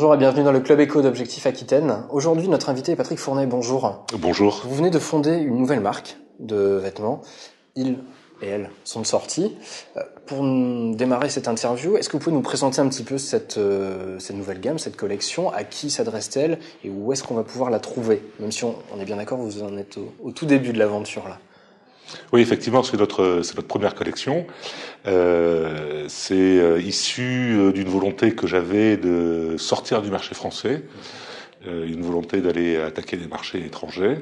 Bonjour et bienvenue dans le Club Éco d'Objectif Aquitaine. Aujourd'hui, notre invité est Patrick Fournet. Bonjour. Bonjour. Vous venez de fonder une nouvelle marque de vêtements. Il et elle sont sortis. Pour démarrer cette interview, est-ce que vous pouvez nous présenter un petit peu cette nouvelle gamme, cette collection? À qui s'adresse-t-elle et où est-ce qu'on va pouvoir la trouver? Même si on est bien d'accord, vous en êtes au tout début de l'aventure là. Oui, effectivement, c'est notre première collection. C'est issu d'une volonté que j'avais de sortir du marché français, une volonté d'aller attaquer des marchés étrangers.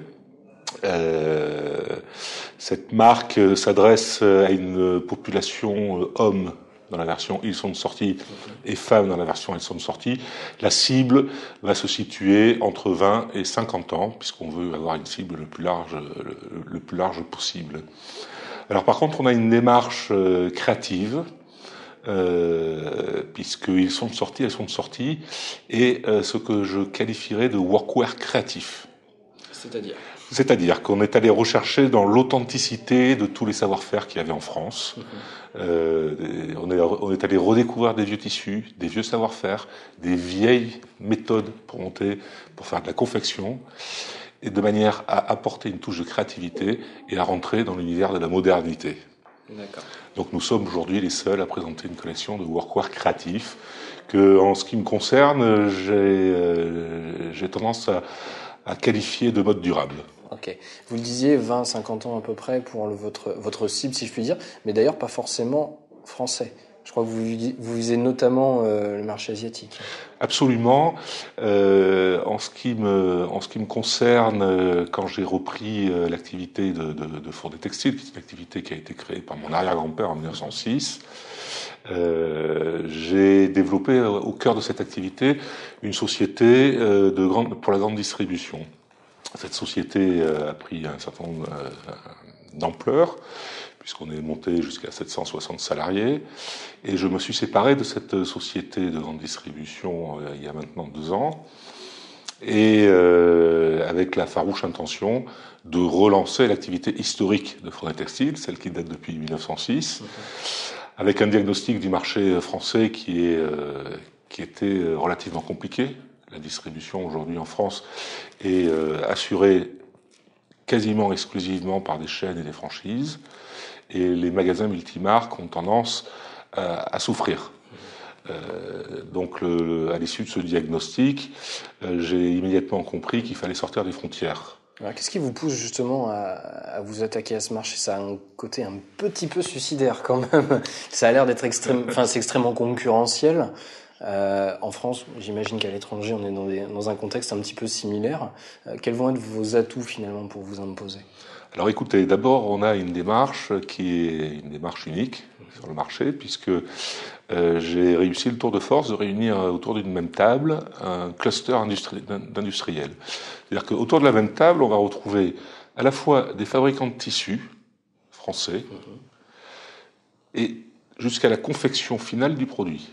Cette marque s'adresse à une population homme dans la version ils sont de sortie et femmes dans la version ils sont de sortie. La cible va se situer entre 20 et 50 ans puisqu'on veut avoir une cible le plus large possible. Alors par contre, on a une démarche créative puisqu'ils sont de sortie, elles sont de sortie et ce que je qualifierais de workwear créatif. C'est-à-dire qu'on est allé rechercher dans l'authenticité de tous les savoir-faire qu'il y avait en France. On est allé redécouvrir des vieux tissus, des vieux savoir-faire, des vieilles méthodes pour faire de la confection, et de manière à apporter une touche de créativité et à rentrer dans l'univers de la modernité. D'accord. Donc nous sommes aujourd'hui les seuls à présenter une collection de workwear créatif que, en ce qui me concerne, j'ai tendance à qualifier de mode durable. Ok. Vous le disiez, 20-50 ans à peu près pour votre cible, si je puis dire, mais d'ailleurs pas forcément français. Je crois que vous visez notamment le marché asiatique. Absolument. En ce qui me concerne, quand j'ai repris l'activité de Fournet Textile, qui est une activité qui a été créée par mon arrière-grand-père en 1906, j'ai développé au cœur de cette activité une société pour la grande distribution. Cette société a pris un certain nombre d'ampleur, puisqu'on est monté jusqu'à 760 salariés, et je me suis séparé de cette société de grande distribution il y a maintenant 2 ans, et avec la farouche intention de relancer l'activité historique de Fournet Textile, celle qui date depuis 1906, avec un diagnostic du marché français qui était relativement compliqué. La distribution aujourd'hui en France est assurée quasiment exclusivement par des chaînes et des franchises, et les magasins multimarques ont tendance à souffrir. Donc à l'issue de ce diagnostic, j'ai immédiatement compris qu'il fallait sortir des frontières. Alors, qu'est-ce qui vous pousse justement à vous attaquer à ce marché? Ça a un côté un petit peu suicidaire quand même. Ça a l'air d'être c'est extrêmement concurrentiel. En France, j'imagine qu'à l'étranger, on est dans un contexte un petit peu similaire. Quels vont être vos atouts finalement pour vous imposer? Alors écoutez, d'abord on a une démarche qui est une démarche unique sur le marché, puisque j'ai réussi le tour de force de réunir autour d'une même table un cluster d'industriels. C'est-à-dire qu'autour de la même table, on va retrouver à la fois des fabricants de tissus français et jusqu'à la confection finale du produit.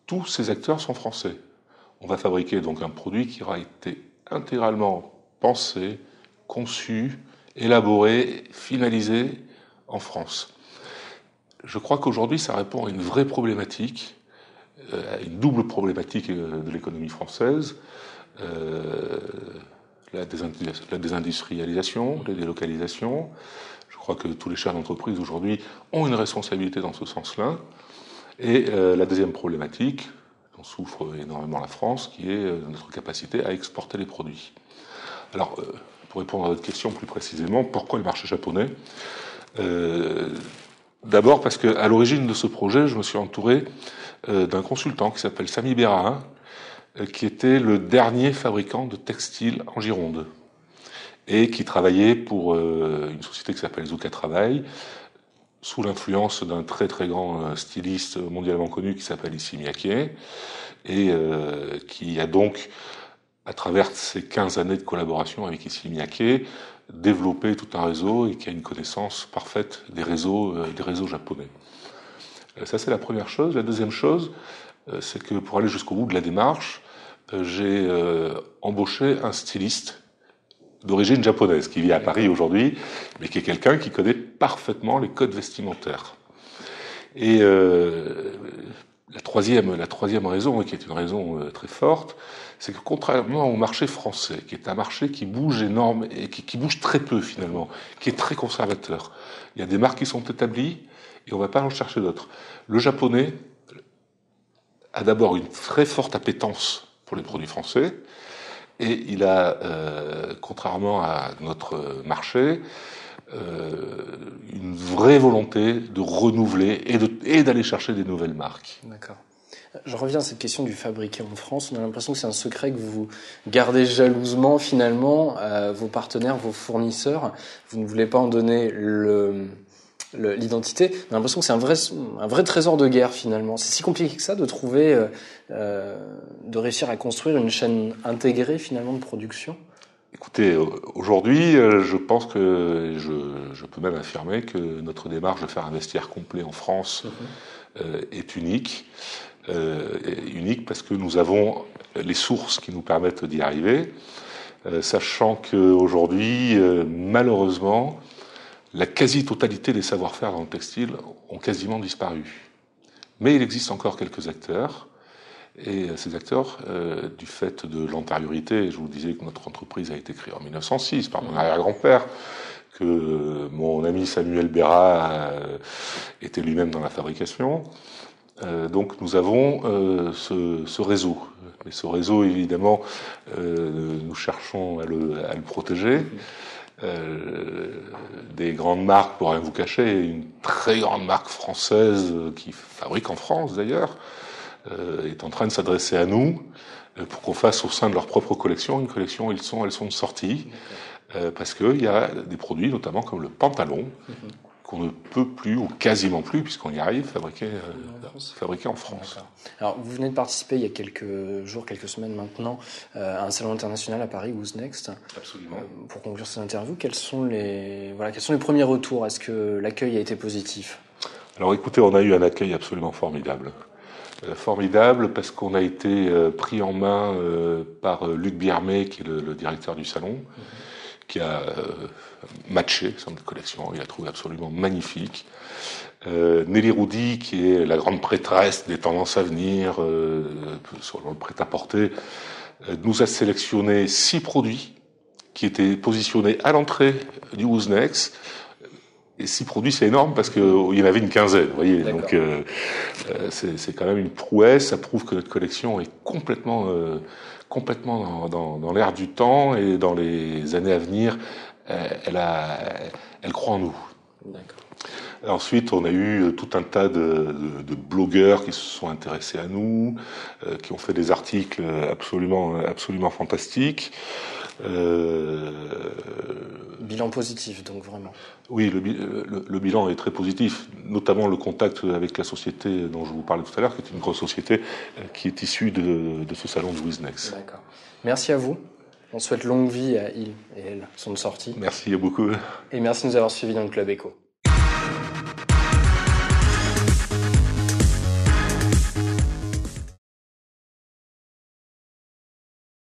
Tous ces acteurs sont français. On va fabriquer donc un produit qui aura été intégralement pensé, conçu, élaboré, finalisé en France. Je crois qu'aujourd'hui, ça répond à une vraie problématique, à une double problématique de l'économie française, la désindustrialisation, la délocalisation. Je crois que tous les chefs d'entreprise aujourd'hui ont une responsabilité dans ce sens-là. Et la deuxième problématique, dont souffre énormément la France, qui est notre capacité à exporter les produits. Alors, pour répondre à votre question plus précisément, pourquoi le marché japonais ? D'abord parce qu'à l'origine de ce projet, je me suis entouré d'un consultant qui s'appelle Sami Berain, qui était le dernier fabricant de textiles en Gironde, et qui travaillait pour une société qui s'appelle Zuka Travail, sous l'influence d'un très très grand styliste mondialement connu qui s'appelle Issey Miyake, et qui a donc, à travers ces 15 années de collaboration avec Issey Miyake, développé tout un réseau et qui a une connaissance parfaite des réseaux japonais. Ça, c'est la première chose. La deuxième chose, c'est que pour aller jusqu'au bout de la démarche, j'ai embauché un styliste d'origine japonaise, qui vit à Paris aujourd'hui, mais qui est quelqu'un qui connaît parfaitement les codes vestimentaires. Et La troisième raison, et qui est une raison très forte, c'est que contrairement au marché français, qui est un marché qui bouge énorme et qui bouge très peu finalement, qui est très conservateur, il y a des marques qui sont établies et on ne va pas en chercher d'autres. Le japonais a d'abord une très forte appétence pour les produits français et il a, contrairement à notre marché, une vraie volonté de renouveler et d'aller chercher des nouvelles marques. D'accord. Je reviens à cette question du fabriqué en France. On a l'impression que c'est un secret que vous gardez jalousement finalement vos partenaires, vos fournisseurs. Vous ne voulez pas en donner l'identité. On a l'impression que c'est un vrai trésor de guerre finalement. C'est si compliqué que ça de trouver, de réussir à construire une chaîne intégrée finalement de production. Écoutez, aujourd'hui, je pense que je peux même affirmer que notre démarche de faire un vestiaire complet en France est unique. Unique parce que nous avons les sources qui nous permettent d'y arriver, sachant qu'aujourd'hui, malheureusement, la quasi-totalité des savoir-faire dans le textile ont quasiment disparu. Mais il existe encore quelques acteurs, et ces acteurs, du fait de l'antériorité, je vous disais que notre entreprise a été créée en 1906 par mon arrière-grand-père, que mon ami Samuel Bérat était lui-même dans la fabrication. Donc nous avons ce réseau. Mais ce réseau, évidemment, nous cherchons à le protéger. Des grandes marques, pour rien vous cacher, une très grande marque française qui fabrique en France d'ailleurs, est en train de s'adresser à nous pour qu'on fasse au sein de leur propre collection une collection, elles sont de sortie, parce qu'il y a des produits, notamment comme le pantalon, qu'on ne peut plus, ou quasiment plus, puisqu'on y arrive, fabriquer en France. Alors, vous venez de participer il y a quelques jours, quelques semaines maintenant, à un salon international à Paris, Who's Next. Absolument. Pour conclure cette interview, quels sont les premiers retours? Est-ce que l'accueil a été positif? Alors écoutez, on a eu un accueil absolument formidable. Formidable parce qu'on a été pris en main par Luc Birmé, qui est le directeur du salon, qui a matché sur notre collection, il a trouvé absolument magnifique. Nelly Roudy, qui est la grande prêtresse des tendances à venir sur le prêt-à-porter, nous a sélectionné 6 produits qui étaient positionnés à l'entrée du Who's Next. Et 6 produits, c'est énorme parce qu'il y en avait une quinzaine, vous voyez. Donc c'est quand même une prouesse. Ça prouve que notre collection est complètement dans l'air du temps, et dans les années à venir, elle croit en nous. D'accord. Ensuite, on a eu tout un tas de blogueurs qui se sont intéressés à nous, qui ont fait des articles absolument fantastiques. Bilan positif, donc vraiment. Oui, le bilan est très positif, notamment le contact avec la société dont je vous parlais tout à l'heure, qui est une grosse société qui est issue de ce salon de Who's Next. D'accord. Merci à vous. On souhaite longue vie à Il et Elle, son sortie. Merci beaucoup. Et merci de nous avoir suivis dans le Club Éco.